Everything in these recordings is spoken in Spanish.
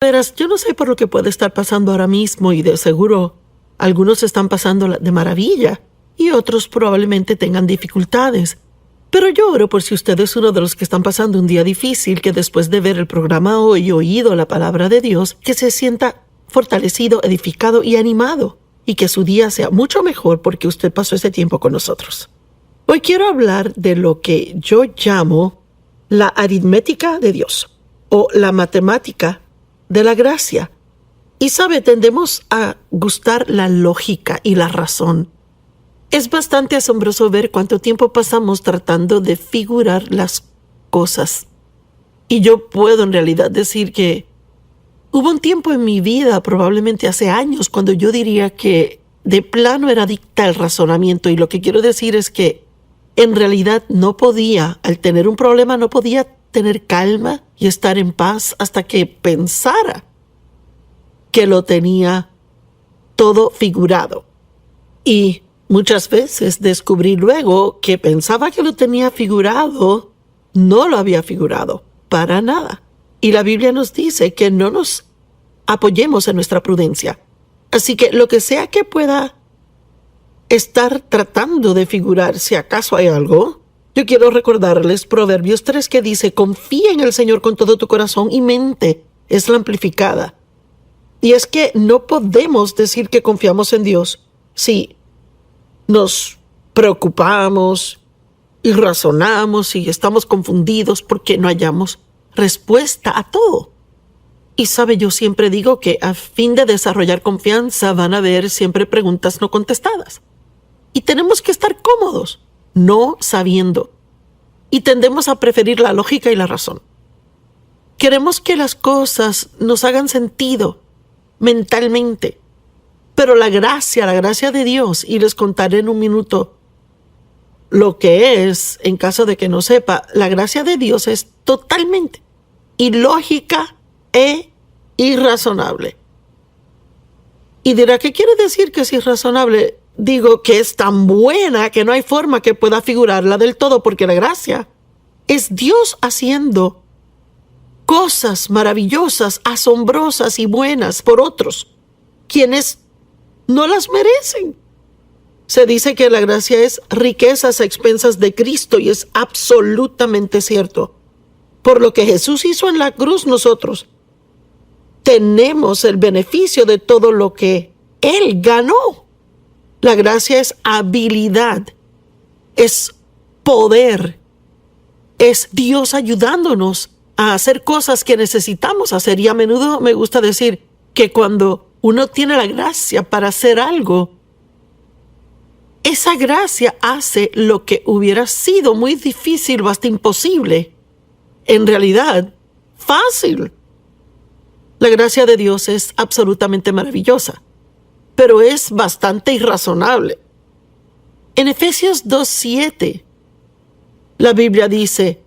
Verás, yo no sé por lo que puede estar pasando ahora mismo y de seguro algunos están pasando de maravilla y otros probablemente tengan dificultades. Pero yo oro por si usted es uno de los que están pasando un día difícil, que después de ver el programa hoy y oído la palabra de Dios, que se sienta fortalecido, edificado y animado, y que su día sea mucho mejor porque usted pasó ese tiempo con nosotros. Hoy quiero hablar de lo que yo llamo la aritmética de Dios, o la matemática de la gracia. Y sabe, tendemos a gustar la lógica y la razón. Es bastante asombroso ver cuánto tiempo pasamos tratando de figurar las cosas. Y yo puedo en realidad decir que hubo un tiempo en mi vida, probablemente hace años, cuando yo diría que de plano era adicta al razonamiento. Y lo que quiero decir es que en realidad no podía, al tener un problema, no podía tener calma y estar en paz hasta que pensara que lo tenía todo figurado. Y muchas veces descubrí luego que pensaba que lo tenía figurado, no lo había figurado, para nada. Y la Biblia nos dice que no nos apoyemos en nuestra prudencia. Así que lo que sea que pueda estar tratando de figurar, si acaso hay algo, yo quiero recordarles Proverbios 3 que dice: confía en el Señor con todo tu corazón y mente. Es la amplificada. Y es que no podemos decir que confiamos en Dios si nos preocupamos y razonamos y estamos confundidos porque no hallamos respuesta a todo. Y sabe, yo siempre digo que a fin de desarrollar confianza van a haber siempre preguntas no contestadas. Y tenemos que estar cómodos, no sabiendo. Y tendemos a preferir la lógica y la razón. Queremos que las cosas nos hagan sentido mentalmente. Pero la gracia de Dios, y les contaré en un minuto lo que es, en caso de que no sepa, la gracia de Dios es totalmente ilógica e irrazonable. Y dirá, ¿qué quiere decir que es irrazonable? Digo que es tan buena que no hay forma que pueda figurarla del todo, porque la gracia es Dios haciendo cosas maravillosas, asombrosas y buenas por otros, quienes no las merecen. Se dice que la gracia es riquezas a expensas de Cristo, y es absolutamente cierto. Por lo que Jesús hizo en la cruz, nosotros tenemos el beneficio de todo lo que Él ganó. La gracia es habilidad, es poder, es Dios ayudándonos a hacer cosas que necesitamos hacer. Y a menudo me gusta decir que cuando uno tiene la gracia para hacer algo, esa gracia hace lo que hubiera sido muy difícil o hasta imposible, en realidad, fácil. La gracia de Dios es absolutamente maravillosa, pero es bastante irrazonable. En Efesios 2:7, la Biblia dice: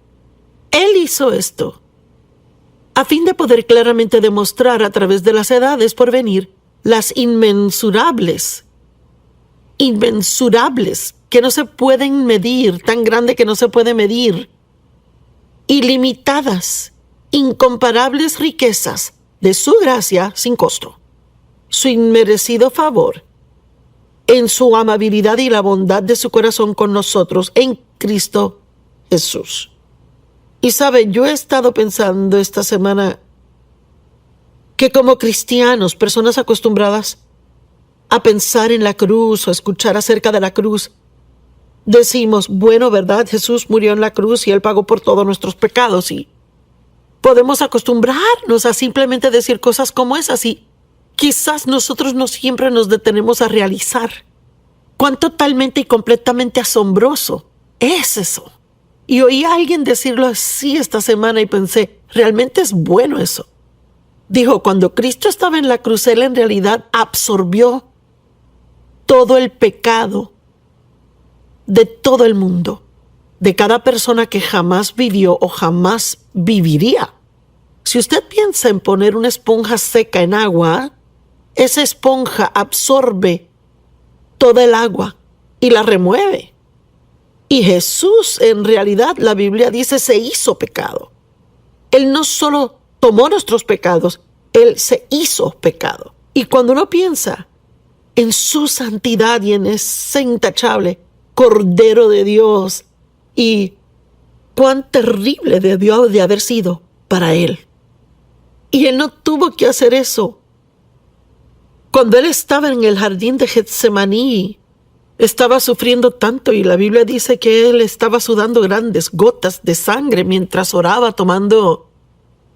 Él hizo esto a fin de poder claramente demostrar a través de las edades por venir las inmensurables, que no se pueden medir, tan grande que no se puede medir, ilimitadas, incomparables riquezas de su gracia sin costo, su inmerecido favor, en su amabilidad y la bondad de su corazón con nosotros en Cristo Jesús. Y sabe, yo he estado pensando esta semana que como cristianos, personas acostumbradas a pensar en la cruz o escuchar acerca de la cruz, decimos, bueno, ¿verdad? Jesús murió en la cruz y Él pagó por todos nuestros pecados, y podemos acostumbrarnos a simplemente decir cosas como esas, y quizás nosotros no siempre nos detenemos a realizar cuán totalmente y completamente asombroso es eso. Y oí a alguien decirlo así esta semana y pensé, realmente es bueno eso. Dijo, cuando Cristo estaba en la cruz, Él en realidad absorbió todo el pecado de todo el mundo, de cada persona que jamás vivió o jamás viviría. Si usted piensa en poner una esponja seca en agua, esa esponja absorbe toda el agua y la remueve. Y Jesús, en realidad, la Biblia dice, se hizo pecado. Él no solo tomó nuestros pecados, Él se hizo pecado. Y cuando uno piensa en su santidad y en ese intachable Cordero de Dios y cuán terrible debió de haber sido para Él. Y Él no tuvo que hacer eso. Cuando Él estaba en el jardín de Getsemaní, estaba sufriendo tanto y la Biblia dice que Él estaba sudando grandes gotas de sangre mientras oraba tomando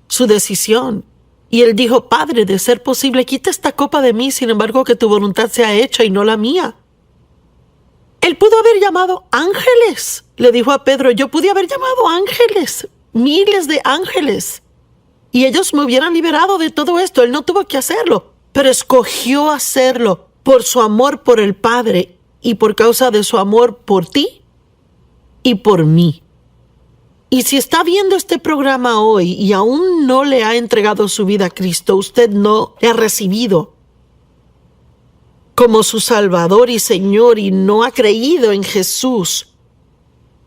su decisión. Y Él dijo: Padre, de ser posible, quita esta copa de mí, sin embargo que tu voluntad sea hecha y no la mía. Él pudo haber llamado ángeles. Le dijo a Pedro: yo pude haber llamado ángeles, miles de ángeles, y ellos me hubieran liberado de todo esto. Él no tuvo que hacerlo, pero escogió hacerlo por su amor por el Padre y por causa de su amor por ti y por mí. Y si está viendo este programa hoy y aún no le ha entregado su vida a Cristo, usted no le ha recibido como su Salvador y Señor y no ha creído en Jesús,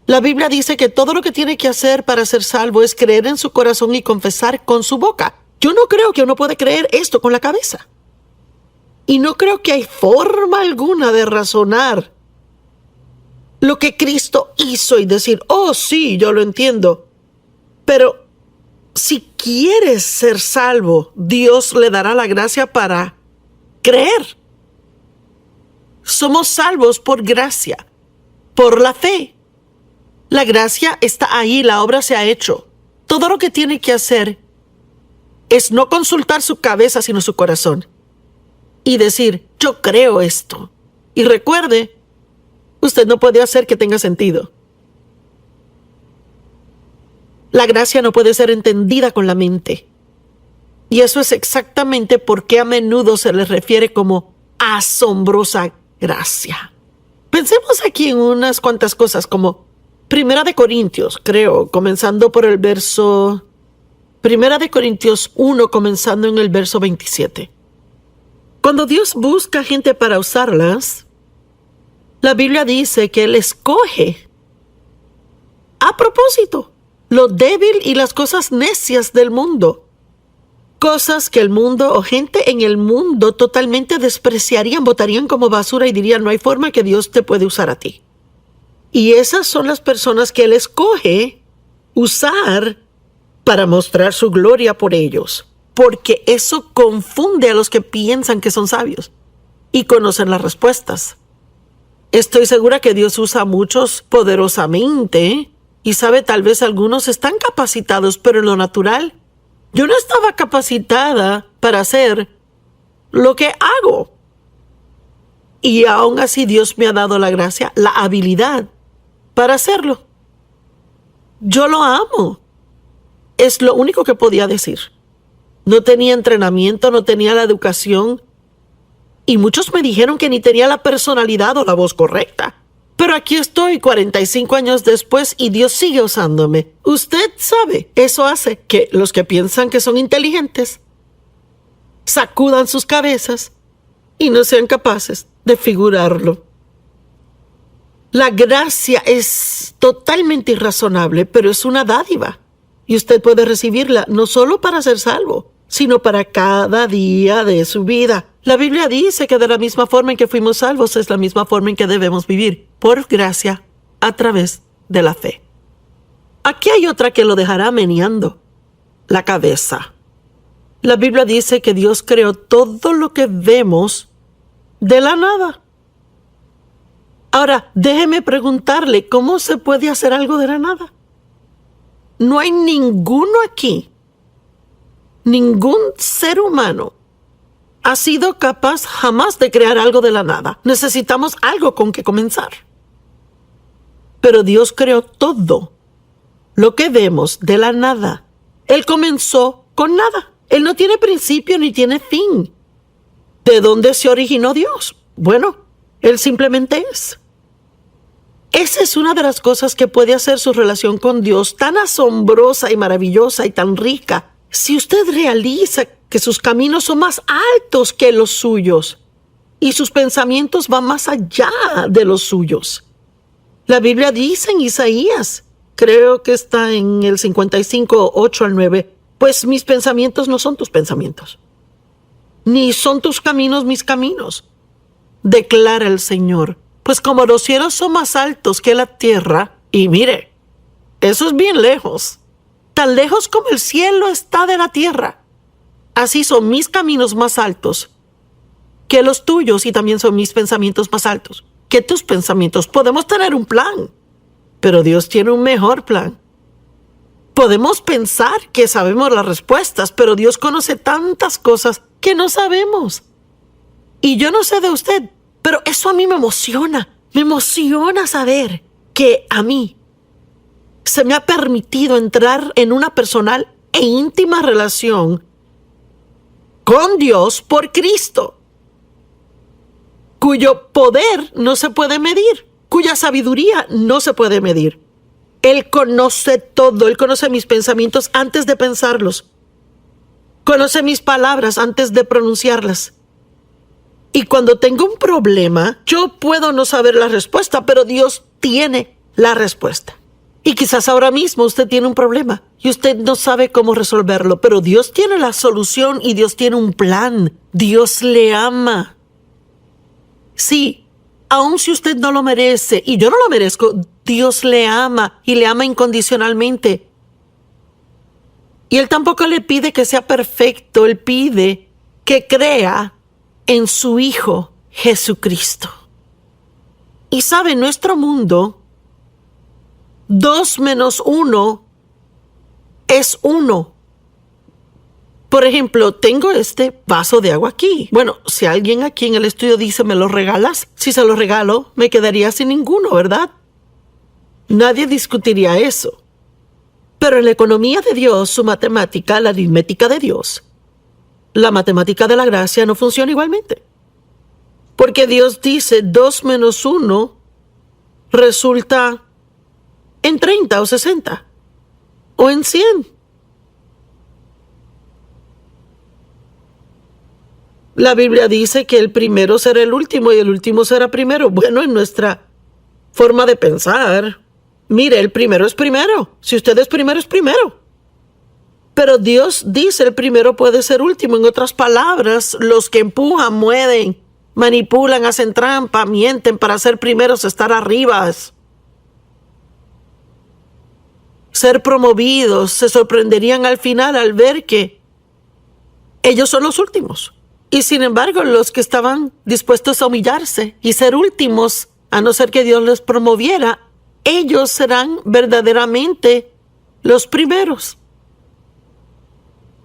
la Biblia dice que todo lo que tiene que hacer para ser salvo es creer en su corazón y confesar con su boca. Yo no creo que uno puede creer esto con la cabeza. Y no creo que hay forma alguna de razonar lo que Cristo hizo y decir: oh sí, yo lo entiendo. Pero si quieres ser salvo, Dios le dará la gracia para creer. Somos salvos por gracia, por la fe. La gracia está ahí, la obra se ha hecho. Todo lo que tiene que hacer es no consultar su cabeza, sino su corazón. Y decir: yo creo esto. Y recuerde, usted no puede hacer que tenga sentido. La gracia no puede ser entendida con la mente. Y eso es exactamente por qué a menudo se le refiere como asombrosa gracia. Pensemos aquí en unas cuantas cosas como Primera de Corintios, creo, comenzando por el verso... Primera de Corintios 1, comenzando en el verso 27. Cuando Dios busca gente para usarlas, la Biblia dice que Él escoge a propósito lo débil y las cosas necias del mundo. Cosas que el mundo o gente en el mundo totalmente despreciarían, botarían como basura y dirían: no hay forma que Dios te puede usar a ti. Y esas son las personas que Él escoge usar para mostrar su gloria por ellos. Porque eso confunde a los que piensan que son sabios y conocen las respuestas. Estoy segura que Dios usa a muchos poderosamente y sabe, tal vez algunos están capacitados, pero en lo natural yo no estaba capacitada para hacer lo que hago. Y aún así Dios me ha dado la gracia, la habilidad para hacerlo. Yo lo amo. Es lo único que podía decir. No tenía entrenamiento, no tenía la educación. Y muchos me dijeron que ni tenía la personalidad o la voz correcta. Pero aquí estoy 45 años después y Dios sigue usándome. Usted sabe, eso hace que los que piensan que son inteligentes sacudan sus cabezas y no sean capaces de figurarlo. La gracia es totalmente irrazonable, pero es una dádiva. Y usted puede recibirla no solo para ser salvo, sino para cada día de su vida. La Biblia dice que de la misma forma en que fuimos salvos es la misma forma en que debemos vivir, por gracia, a través de la fe. Aquí hay otra que lo dejará meneando la cabeza. La Biblia dice que Dios creó todo lo que vemos de la nada. Ahora, déjeme preguntarle, ¿cómo se puede hacer algo de la nada? No hay ninguno aquí, ningún ser humano ha sido capaz jamás de crear algo de la nada. Necesitamos algo con que comenzar. Pero Dios creó todo lo que vemos de la nada. Él comenzó con nada. Él no tiene principio ni tiene fin. ¿De dónde se originó Dios? Bueno, Él simplemente es. Esa es una de las cosas que puede hacer su relación con Dios tan asombrosa y maravillosa y tan rica. Si usted realiza que sus caminos son más altos que los suyos y sus pensamientos van más allá de los suyos. La Biblia dice en Isaías, creo que está en el 55, 8 al 9, pues mis pensamientos no son tus pensamientos. ni son tus caminos mis caminos, declara el Señor. Pues como los cielos son más altos que la tierra, y mire, eso es bien lejos, tan lejos como el cielo está de la tierra, así son mis caminos más altos que los tuyos, y también son mis pensamientos más altos que tus pensamientos. Podemos tener un plan, pero Dios tiene un mejor plan. Podemos pensar que sabemos las respuestas, pero Dios conoce tantas cosas que no sabemos. Y yo no sé de usted, pero eso a mí me emociona. Me emociona saber que a mí se me ha permitido entrar en una personal e íntima relación con Dios por Cristo, cuyo poder no se puede medir, cuya sabiduría no se puede medir. Él conoce todo, Él conoce mis pensamientos antes de pensarlos, conoce mis palabras antes de pronunciarlas. Y cuando tengo un problema, yo puedo no saber la respuesta, pero Dios tiene la respuesta. Y quizás ahora mismo usted tiene un problema y usted no sabe cómo resolverlo, pero Dios tiene la solución y Dios tiene un plan. Dios le ama. Sí, aun si usted no lo merece, y yo no lo merezco, Dios le ama y le ama incondicionalmente. Y Él tampoco le pide que sea perfecto, Él pide que crea en su Hijo Jesucristo. Y sabe, en nuestro mundo, 2 menos 1 es 1. Por ejemplo, tengo este vaso de agua aquí. Bueno, si alguien aquí en el estudio dice, ¿me lo regalas? Si se lo regalo, me quedaría sin ninguno, ¿verdad? Nadie discutiría eso. Pero en la economía de Dios, su matemática, la aritmética de Dios, la matemática de la gracia no funciona igualmente. Porque Dios dice 2 menos 1 resulta en 30 o 60 o en 100. La Biblia dice que el primero será el último y el último será primero. Bueno, en nuestra forma de pensar, mire, el primero es primero. Si usted es primero, es primero. Pero Dios dice el primero puede ser último. En otras palabras, los que empujan, mueven, manipulan, hacen trampa, mienten para ser primeros, estar arriba, ser promovidos, se sorprenderían al final al ver que ellos son los últimos. Y sin embargo, los que estaban dispuestos a humillarse y ser últimos, a no ser que Dios les promoviera, ellos serán verdaderamente los primeros.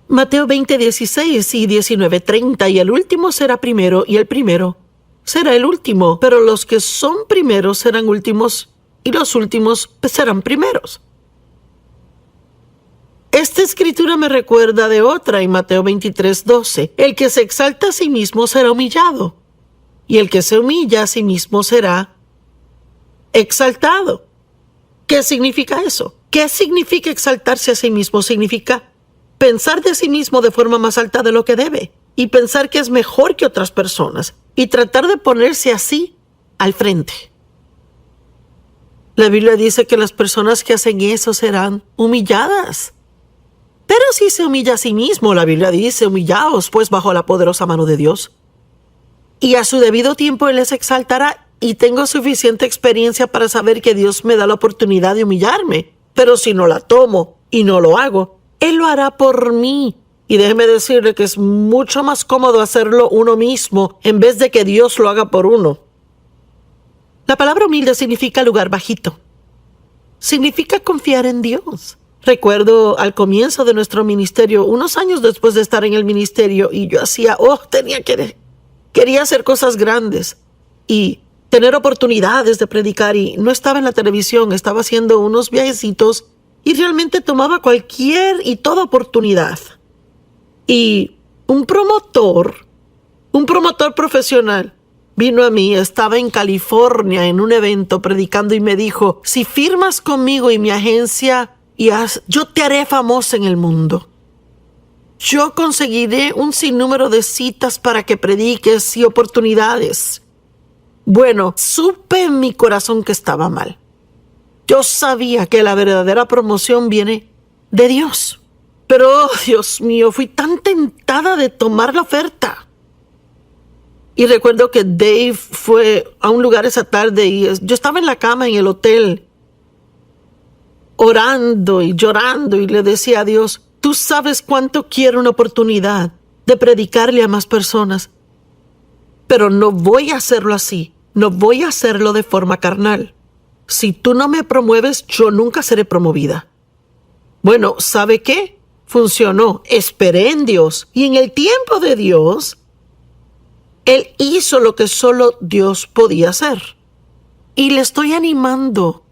Mateo 20:16 y 19:30, y el último será primero y el primero será el último, pero los que son primeros serán últimos y los últimos serán primeros. Esta escritura me recuerda de otra en Mateo 23:12. El que se exalta a sí mismo será humillado, y el que se humilla a sí mismo será exaltado. ¿Qué significa eso? ¿Qué significa exaltarse a sí mismo? Significa pensar de sí mismo de forma más alta de lo que debe, y pensar que es mejor que otras personas, y tratar de ponerse así al frente. La Biblia dice que las personas que hacen eso serán humilladas. Pero si se humilla a sí mismo, la Biblia dice, humillaos pues bajo la poderosa mano de Dios, y a su debido tiempo Él les exaltará. Y tengo suficiente experiencia para saber que Dios me da la oportunidad de humillarme, pero si no la tomo y no lo hago, Él lo hará por mí. Y déjeme decirle que es mucho más cómodo hacerlo uno mismo en vez de que Dios lo haga por uno. La palabra humilde significa lugar bajito. Significa confiar en Dios. Recuerdo al comienzo de nuestro ministerio, unos años después de estar en el ministerio, y yo quería hacer cosas grandes y tener oportunidades de predicar, y no estaba en la televisión, estaba haciendo unos viajecitos y realmente tomaba cualquier y toda oportunidad. Y un promotor profesional vino a mí, estaba en California en un evento predicando y me dijo, si firmas conmigo y mi agencia, yo te haré famosa en el mundo. Yo conseguiré un sinnúmero de citas para que prediques y oportunidades. Bueno, supe en mi corazón que estaba mal. Yo sabía que la verdadera promoción viene de Dios. Pero, Dios mío, fui tan tentada de tomar la oferta. Y recuerdo que Dave fue a un lugar esa tarde y yo estaba en la cama en el hotel orando y llorando y le decía a Dios, tú sabes cuánto quiero una oportunidad de predicarle a más personas, pero no voy a hacerlo así, no voy a hacerlo de forma carnal. Si tú no me promueves, yo nunca seré promovida. Bueno, ¿sabe qué? Funcionó. Esperé en Dios y en el tiempo de Dios, Él hizo lo que solo Dios podía hacer. Y le estoy animando.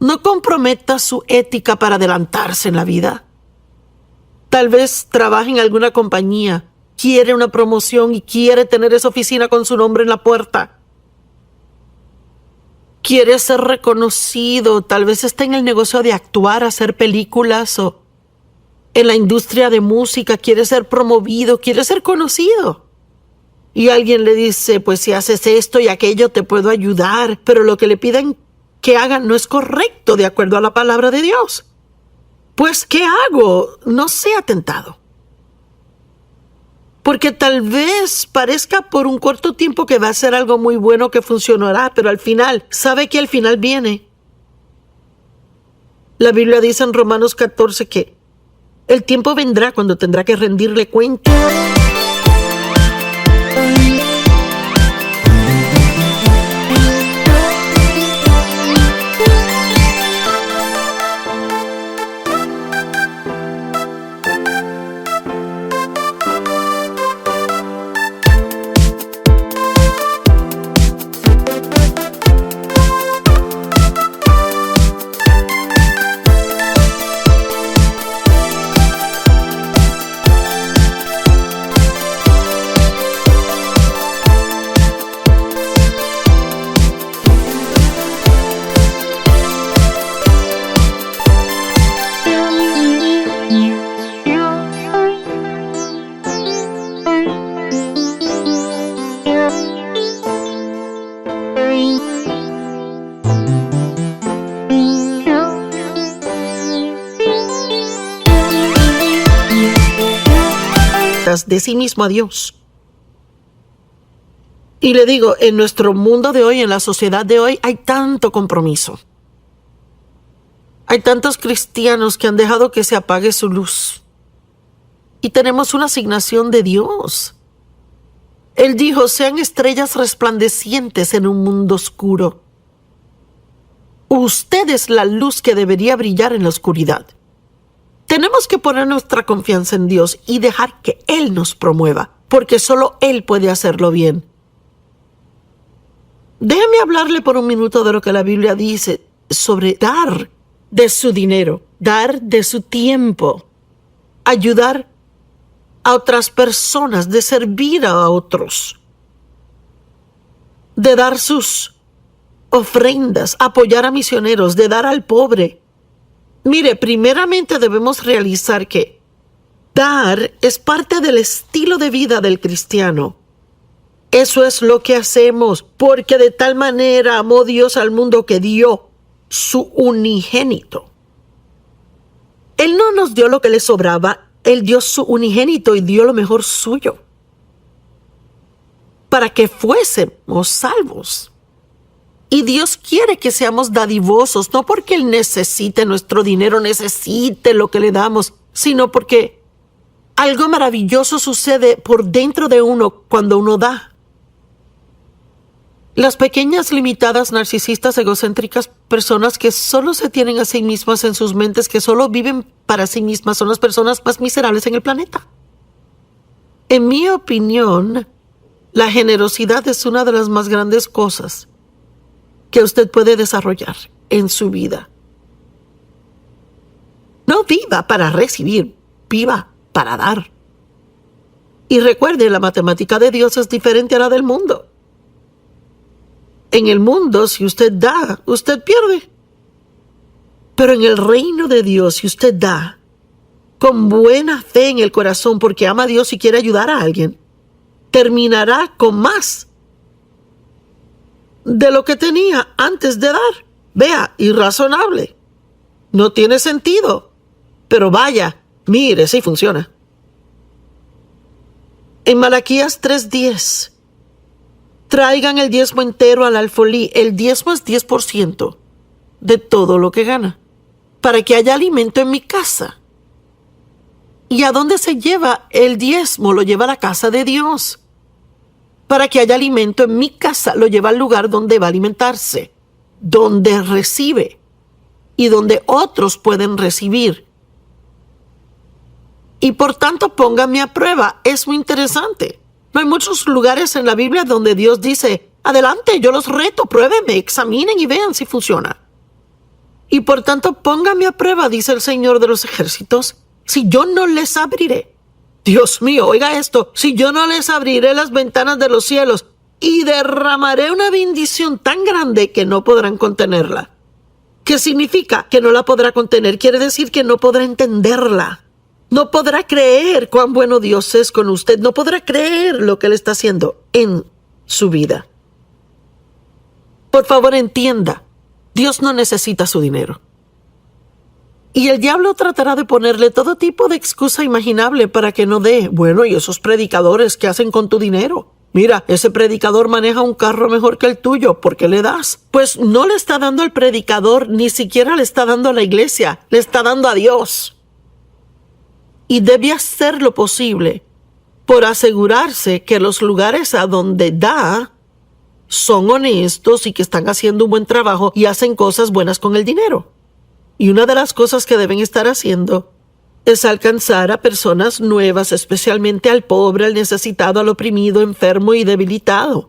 No comprometa su ética para adelantarse en la vida. Tal vez trabaje en alguna compañía, quiere una promoción y quiere tener esa oficina con su nombre en la puerta. Quiere ser reconocido, tal vez esté en el negocio de actuar, hacer películas o en la industria de música, quiere ser promovido, quiere ser conocido. Y alguien le dice, pues si haces esto y aquello te puedo ayudar, pero lo que le piden que hagan no es correcto de acuerdo a la palabra de Dios. Pues, ¿qué hago? No sea tentado. Porque tal vez parezca por un corto tiempo que va a ser algo muy bueno que funcionará, pero al final, ¿sabe que al final viene? La Biblia dice en Romanos 14 que el tiempo vendrá cuando tendrá que rendirle cuenta. De sí mismo a Dios. Y le digo, en nuestro mundo de hoy, en la sociedad de hoy, hay tanto compromiso. Hay tantos cristianos que han dejado que se apague su luz. Y tenemos una asignación de Dios. Él dijo, sean estrellas resplandecientes en un mundo oscuro. Usted es la luz que debería brillar en la oscuridad. Tenemos que poner nuestra confianza en Dios y dejar que Él nos promueva, porque solo Él puede hacerlo bien. Déjeme hablarle por un minuto de lo que la Biblia dice sobre dar de su dinero, dar de su tiempo, ayudar a otras personas, de servir a otros, de dar sus ofrendas, apoyar a misioneros, de dar al pobre. Mire, primeramente debemos realizar que dar es parte del estilo de vida del cristiano. Eso es lo que hacemos, porque de tal manera amó Dios al mundo que dio su unigénito. Él no nos dio lo que le sobraba, Él dio su unigénito y dio lo mejor suyo, para que fuésemos salvos. Y Dios quiere que seamos dadivosos, no porque Él necesite nuestro dinero, necesite lo que le damos, sino porque algo maravilloso sucede por dentro de uno cuando uno da. Las pequeñas, limitadas, narcisistas, egocéntricas, personas que solo se tienen a sí mismas en sus mentes, que solo viven para sí mismas, son las personas más miserables en el planeta. En mi opinión, la generosidad es una de las más grandes cosas que usted puede desarrollar en su vida. No viva para recibir, viva para dar. Y recuerde, la matemática de Dios es diferente a la del mundo. En el mundo, si usted da, usted pierde. Pero en el reino de Dios, si usted da con buena fe en el corazón porque ama a Dios y quiere ayudar a alguien, terminará con más de lo que tenía antes de dar. Vea, irrazonable. No tiene sentido. Pero vaya, mire, sí funciona. En Malaquías 3:10, traigan el diezmo entero al alfolí. El diezmo es 10% de todo lo que gana, para que haya alimento en mi casa. ¿Y a dónde se lleva el diezmo? Lo lleva a la casa de Dios. Para que haya alimento en mi casa, lo lleva al lugar donde va a alimentarse, donde recibe y donde otros pueden recibir. Y por tanto, pónganme a prueba. Es muy interesante. No hay muchos lugares en la Biblia donde Dios dice, adelante, yo los reto, pruébenme, examinen y vean si funciona. Y por tanto, pónganme a prueba, dice el Señor de los ejércitos, si yo no les abriré. Dios mío, oiga esto, si yo no les abriré las ventanas de los cielos y derramaré una bendición tan grande que no podrán contenerla. ¿Qué significa? Que no la podrá contener. Quiere decir que no podrá entenderla. No podrá creer cuán bueno Dios es con usted. No podrá creer lo que Él está haciendo en su vida. Por favor, entienda, Dios no necesita su dinero. Y el diablo tratará de ponerle todo tipo de excusa imaginable para que no dé. Bueno, ¿y esos predicadores qué hacen con tu dinero? Mira, ese predicador maneja un carro mejor que el tuyo. ¿Por qué le das? Pues no le está dando al predicador, ni siquiera le está dando a la iglesia. Le está dando a Dios. Y debe hacer lo posible por asegurarse que los lugares a donde da son honestos y que están haciendo un buen trabajo y hacen cosas buenas con el dinero. Y una de las cosas que deben estar haciendo es alcanzar a personas nuevas, especialmente al pobre, al necesitado, al oprimido, enfermo y debilitado.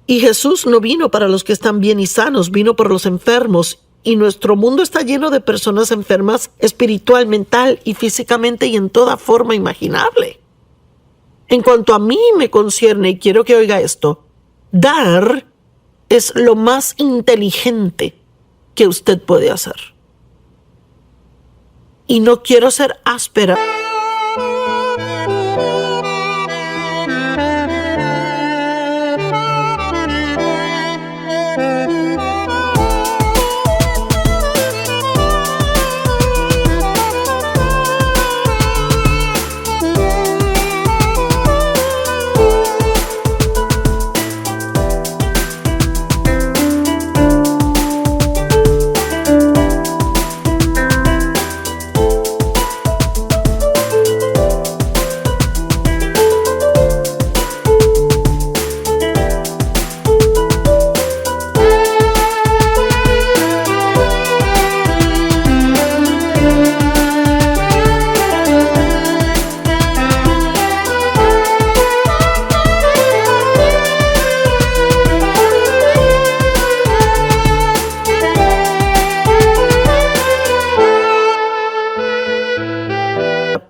Y Jesús no vino para los que están bien y sanos, vino por los enfermos. Y nuestro mundo está lleno de personas enfermas espiritual, mental y físicamente y en toda forma imaginable. En cuanto a mí me concierne, y quiero que oiga esto, dar es lo más inteligente que usted puede hacer. Y no quiero ser áspera.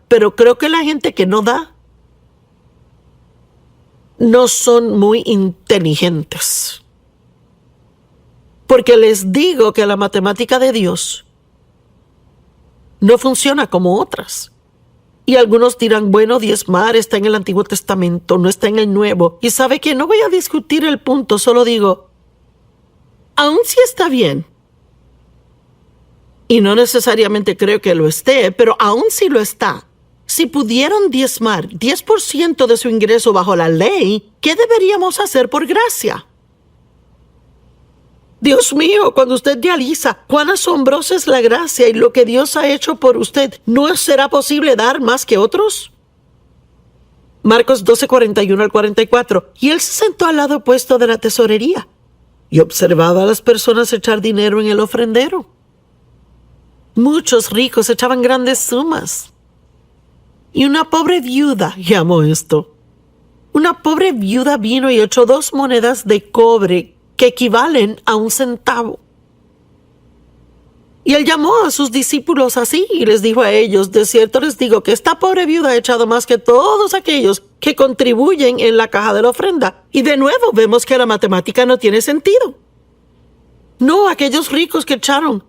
Pero creo que la gente que no da no son muy inteligentes. Porque les digo que la matemática de Dios no funciona como otras. Y algunos dirán, bueno, diezmar está en el Antiguo Testamento, no está en el Nuevo. Y sabe que no voy a discutir el punto, solo digo, aun si está bien, y no necesariamente creo que lo esté, pero aun si lo está, si pudieron diezmar 10% de su ingreso bajo la ley, ¿qué deberíamos hacer por gracia? Dios mío, cuando usted realiza cuán asombrosa es la gracia y lo que Dios ha hecho por usted, ¿no será posible dar más que otros? Marcos 12:41 al 44. Y él se sentó al lado opuesto de la tesorería y observaba a las personas echar dinero en el ofrendero. Muchos ricos echaban grandes sumas. Y una pobre viuda, llamó esto. Una pobre viuda vino y echó 2 monedas de cobre que equivalen a 1 centavo. Y él llamó a sus discípulos así y les dijo a ellos, de cierto les digo que esta pobre viuda ha echado más que todos aquellos que contribuyen en la caja de la ofrenda. Y de nuevo vemos que la matemática no tiene sentido. No, aquellos ricos que echaron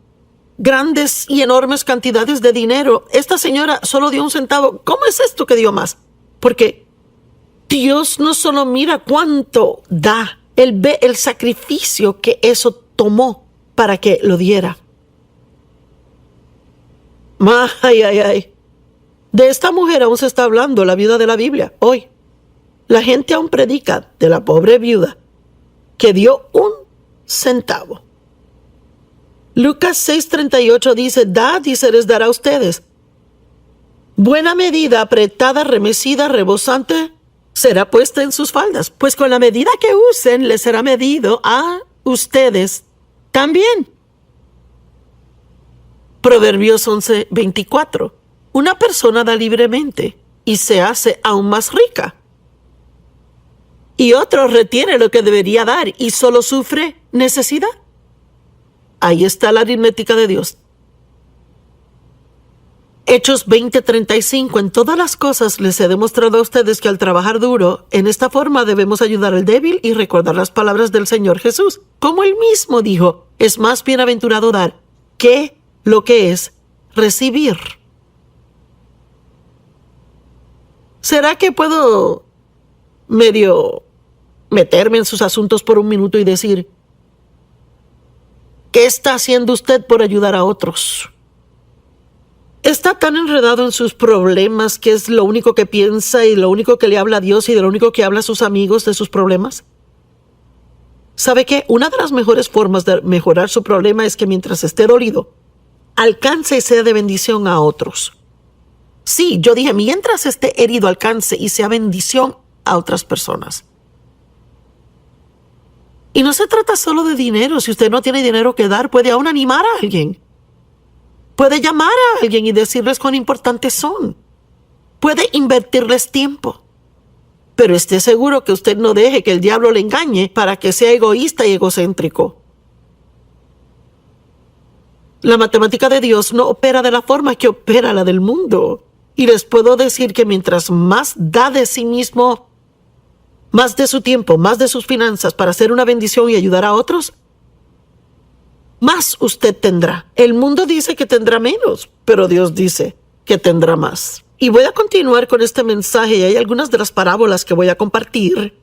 grandes y enormes cantidades de dinero. Esta señora solo dio 1 centavo. ¿Cómo es esto que dio más? Porque Dios no solo mira cuánto da, Él ve el sacrificio que eso tomó para que lo diera. Ay. De esta mujer aún se está hablando, la viuda de la Biblia, hoy. La gente aún predica de la pobre viuda que dio 1 centavo. Lucas 6:38 dice: dad y se les dará a ustedes. Buena medida, apretada, remecida, rebosante, será puesta en sus faldas, pues con la medida que usen les será medido a ustedes también. Proverbios 11:24. Una persona da libremente y se hace aún más rica. Y otro retiene lo que debería dar y solo sufre necesidad. Ahí está la aritmética de Dios. Hechos 20:35. En todas las cosas les he demostrado a ustedes que al trabajar duro, en esta forma debemos ayudar al débil y recordar las palabras del Señor Jesús. Como él mismo dijo, es más bienaventurado dar que lo que es recibir. ¿Será que puedo medio meterme en sus asuntos por un minuto y decir: ¿qué está haciendo usted por ayudar a otros? ¿Está tan enredado en sus problemas que es lo único que piensa y lo único que le habla a Dios y de lo único que habla a sus amigos de sus problemas? ¿Sabe qué? Una de las mejores formas de mejorar su problema es que mientras esté dolido, alcance y sea de bendición a otros. Sí, yo dije, mientras esté herido, alcance y sea bendición a otras personas. Y no se trata solo de dinero. Si usted no tiene dinero que dar, puede aún animar a alguien. Puede llamar a alguien y decirles cuán importantes son. Puede invertirles tiempo. Pero esté seguro que usted no deje que el diablo le engañe para que sea egoísta y egocéntrico. La matemática de Dios no opera de la forma que opera la del mundo. Y les puedo decir que mientras más da de sí mismo, más de su tiempo, más de sus finanzas para hacer una bendición y ayudar a otros, más usted tendrá. El mundo dice que tendrá menos, pero Dios dice que tendrá más. Y voy a continuar con este mensaje y hay algunas de las parábolas que voy a compartir